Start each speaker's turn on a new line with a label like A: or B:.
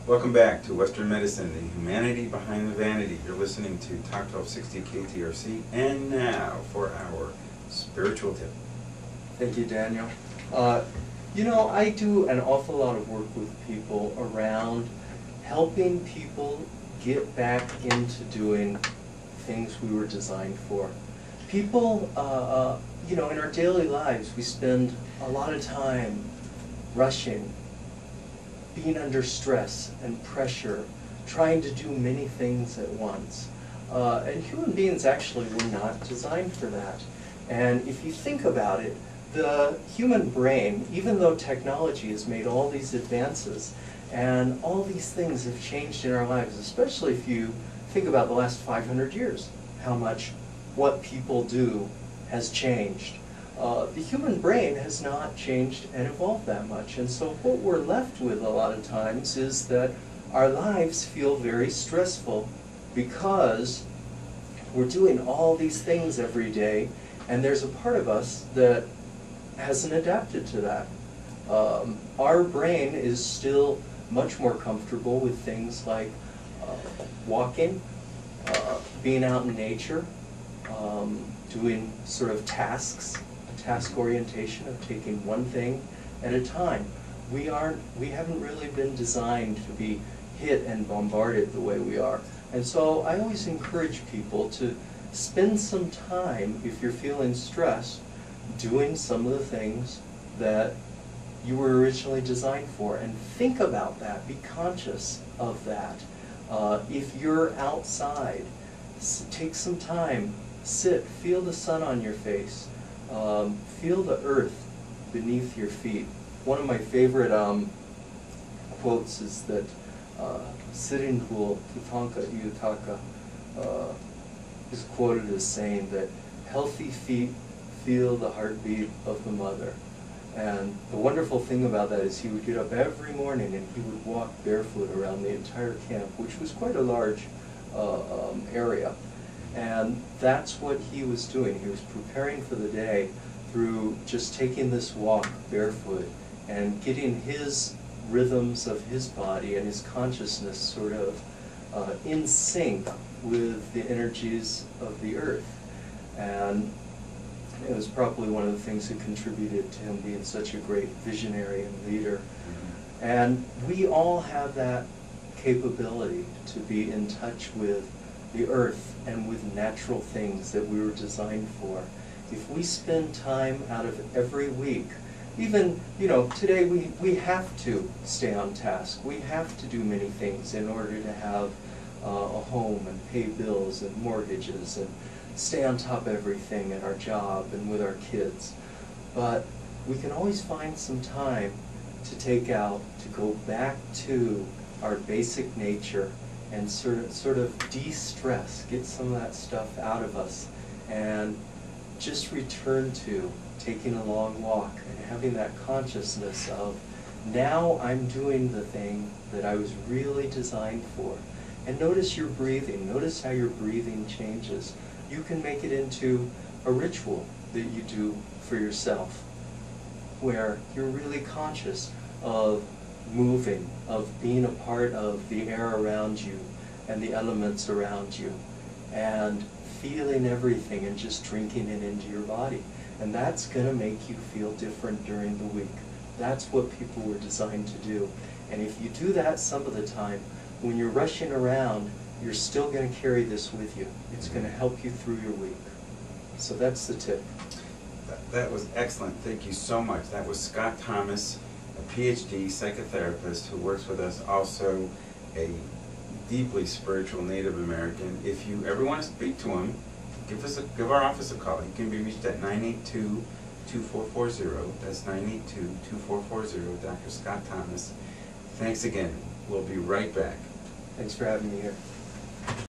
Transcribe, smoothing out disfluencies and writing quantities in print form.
A: Welcome back to Western Medicine, the Humanity Behind the Vanity. You're listening to Talk 1260 KTRC, and now for our spiritual tip.
B: Thank you, Daniel. I do an awful lot of work with people around helping people get back into doing things we were designed for. People, in our daily lives, we spend a lot of time rushing, being under stress and pressure, trying to do many things at once. And human beings actually were not designed for that. And if you think about it, the human brain, even though technology has made all these advances and all these things have changed in our lives, especially if you think about the last 500 years, how much what people do has changed. The human brain has not changed and evolved that much. And so what we're left with a lot of times is that our lives feel very stressful because we're doing all these things every day, and there's a part of us that hasn't adapted to that. Our brain is still much more comfortable with things like walking, being out in nature, doing sort of tasks, a task orientation of taking one thing at a time. We haven't really been designed to be hit and bombarded the way we are. And so I always encourage people to spend some time, if you're feeling stressed, doing some of the things that you were originally designed for, and think about that, be conscious of that. If you're outside, take some time, sit, feel the sun on your face, feel the earth beneath your feet. One of my favorite quotes is that Sitting Bull Tutanka Yutaka is quoted as saying that healthy feet feel the heartbeat of the mother. And the wonderful thing about that is he would get up every morning and he would walk barefoot around the entire camp, which was quite a large area. And that's what he was doing. He was preparing for the day through just taking this walk barefoot and getting his rhythms of his body and his consciousness sort of in sync with the energies of the earth. And it was probably one of the things that contributed to him being such a great visionary and leader. Mm-hmm. And we all have that capability to be in touch with the earth and with natural things that we were designed for. If we spend time out of every week, even, today we have to stay on task. We have to do many things in order to have a home and pay bills and mortgages and stay on top of everything at our job and with our kids. But we can always find some time to take out, to go back to our basic nature and sort of de-stress, get some of that stuff out of us, and just return to taking a long walk and having that consciousness of, now I'm doing the thing that I was really designed for. And notice your breathing. Notice how your breathing changes. You can make it into a ritual that you do for yourself, where you're really conscious of moving, of being a part of the air around you and the elements around you, and feeling everything and just drinking it into your body. And that's going to make you feel different during the week. That's what people were designed to do. And if you do that some of the time, when you're rushing around, you're still going to carry this with you. It's going to help you through your week. So that's the tip.
A: That was excellent. Thank you so much. That was Scott Thomas, a PhD psychotherapist who works with us, also a deeply spiritual Native American. If you ever want to speak to him, give our office a call. He can be reached at 982-2440. That's 982-2440. Dr. Scott Thomas. Thanks again. We'll be right back.
B: Thanks for having me here.